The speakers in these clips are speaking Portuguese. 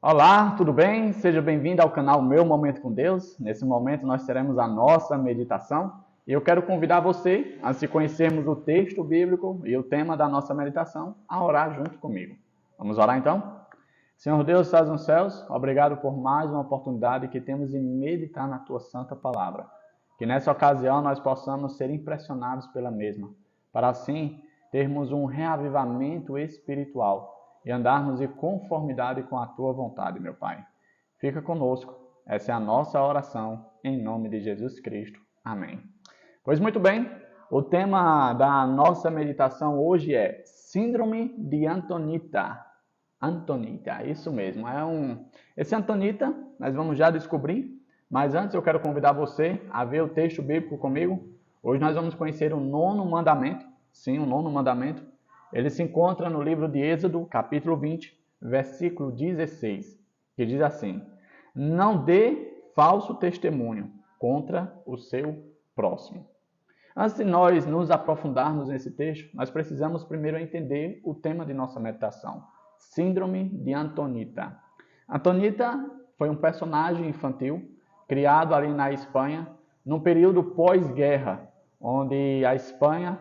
Olá, tudo bem? Seja bem-vindo ao canal Meu Momento com Deus. Nesse momento nós teremos a nossa meditação e eu quero convidar você, antes de conhecermos o texto bíblico e o tema da nossa meditação, a orar junto comigo. Vamos orar então? Senhor Deus, estás nos céus, obrigado por mais uma oportunidade que temos de meditar na Tua Santa Palavra. Que nessa ocasião nós possamos ser impressionados pela mesma, para assim termos um reavivamento espiritual e andarmos em conformidade com a Tua vontade, meu Pai. Fica conosco, essa é a nossa oração, em nome de Jesus Cristo. Amém. Pois muito bem, o tema da nossa meditação hoje é Síndrome de Antonita. Antonita, isso mesmo. Esse Antonita, nós vamos já descobrir, mas antes eu quero convidar você a ver o texto bíblico comigo. Hoje nós vamos conhecer o nono mandamento. Sim, o nono mandamento. Ele se encontra no livro de Êxodo, capítulo 20, versículo 16, que diz assim: Não dê falso testemunho contra o seu próximo. Antes de nós nos aprofundarmos nesse texto, nós precisamos primeiro entender o tema de nossa meditação. Síndrome de Antonita. Antonita foi um personagem infantil criado ali na Espanha, num período pós-guerra, onde a Espanha,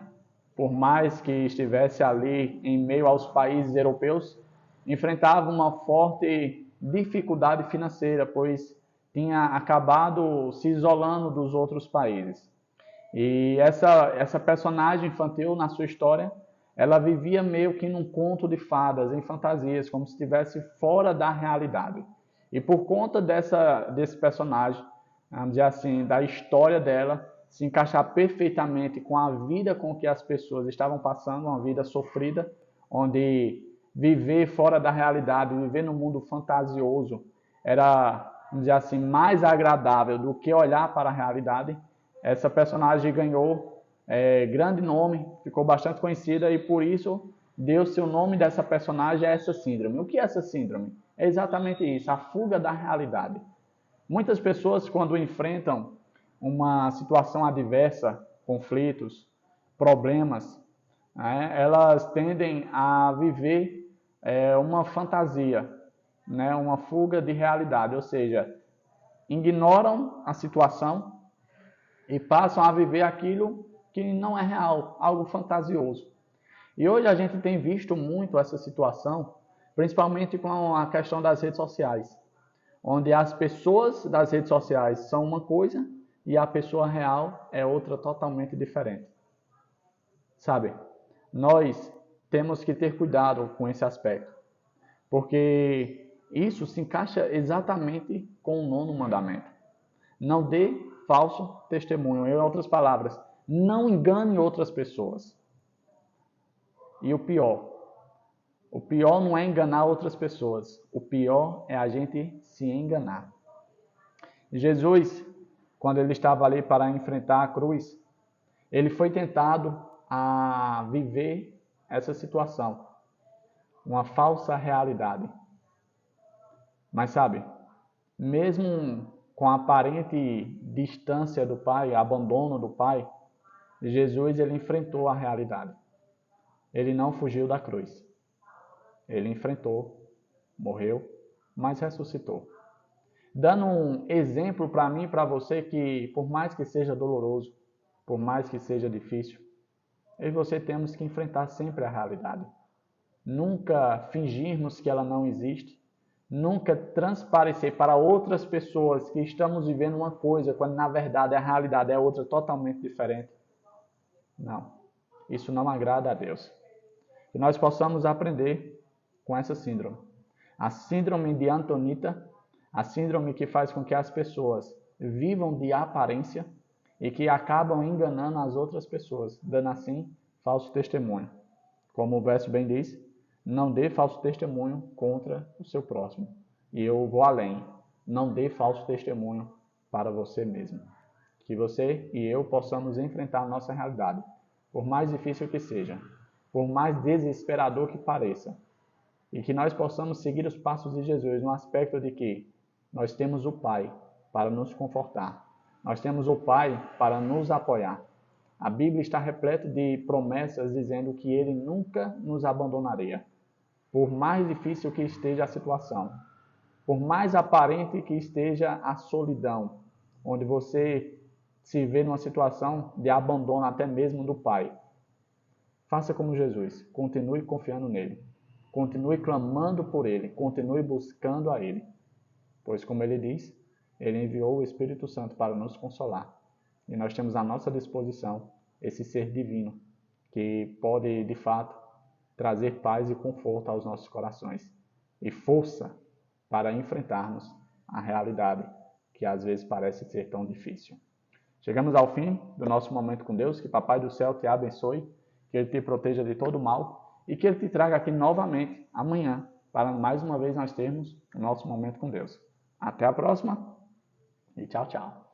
por mais que estivesse ali em meio aos países europeus, enfrentava uma forte dificuldade financeira, pois tinha acabado se isolando dos outros países. E essa personagem infantil, na sua história, ela vivia meio que num conto de fadas, em fantasias, como se estivesse fora da realidade. E por conta desse personagem, vamos dizer assim, da história dela, se encaixar perfeitamente com a vida com que as pessoas estavam passando, uma vida sofrida, onde viver fora da realidade, viver no mundo fantasioso, era, vamos dizer assim, mais agradável do que olhar para a realidade. Essa personagem ganhou grande nome, ficou bastante conhecida e por isso deu-se o nome dessa personagem a essa síndrome. O que é essa síndrome? É exatamente isso, a fuga da realidade. Muitas pessoas, quando enfrentam uma situação adversa, conflitos, problemas, elas tendem a viver uma fantasia, uma fuga de realidade, ou seja, ignoram a situação e passam a viver aquilo que não é real, algo fantasioso. E hoje a gente tem visto muito essa situação, principalmente com a questão das redes sociais, onde as pessoas das redes sociais são uma coisa e a pessoa real é outra totalmente diferente. Sabe, nós temos que ter cuidado com esse aspecto, porque isso se encaixa exatamente com o nono mandamento. Não dê falso testemunho. Em outras palavras, não engane outras pessoas. E o pior não é enganar outras pessoas. O pior é a gente se enganar. Jesus, quando ele estava ali para enfrentar a cruz, ele foi tentado a viver essa situação, uma falsa realidade. Mas sabe, mesmo com a aparente distância do Pai, abandono do Pai, Jesus ele enfrentou a realidade. Ele não fugiu da cruz. Ele enfrentou, morreu, mas ressuscitou. Dando um exemplo para mim e para você que, por mais que seja doloroso, por mais que seja difícil, eu e você temos que enfrentar sempre a realidade. Nunca fingirmos que ela não existe, nunca transparecer para outras pessoas que estamos vivendo uma coisa, quando na verdade a realidade é outra totalmente diferente. Não, isso não agrada a Deus. Que nós possamos aprender com essa síndrome. A síndrome de Antonita, a síndrome que faz com que as pessoas vivam de aparência e que acabam enganando as outras pessoas, dando assim falso testemunho. Como o verso bem diz, não dê falso testemunho contra o seu próximo. E eu vou além, não dê falso testemunho para você mesmo. Que você e eu possamos enfrentar a nossa realidade, por mais difícil que seja, por mais desesperador que pareça, e que nós possamos seguir os passos de Jesus no aspecto de que nós temos o Pai para nos confortar, nós temos o Pai para nos apoiar. A Bíblia está repleta de promessas dizendo que Ele nunca nos abandonaria, por mais difícil que esteja a situação. Por mais aparente que esteja a solidão, onde você se vê numa situação de abandono até mesmo do Pai, faça como Jesus, continue confiando nele, continue clamando por ele, continue buscando a ele, pois como ele diz, ele enviou o Espírito Santo para nos consolar, e nós temos à nossa disposição esse ser divino, que pode de fato trazer paz e conforto aos nossos corações, e força para enfrentarmos a realidade que às vezes parece ser tão difícil. Chegamos ao fim do nosso momento com Deus, que Papai do Céu te abençoe, que Ele te proteja de todo mal e que Ele te traga aqui novamente amanhã, para mais uma vez nós termos o nosso momento com Deus. Até a próxima e tchau, tchau.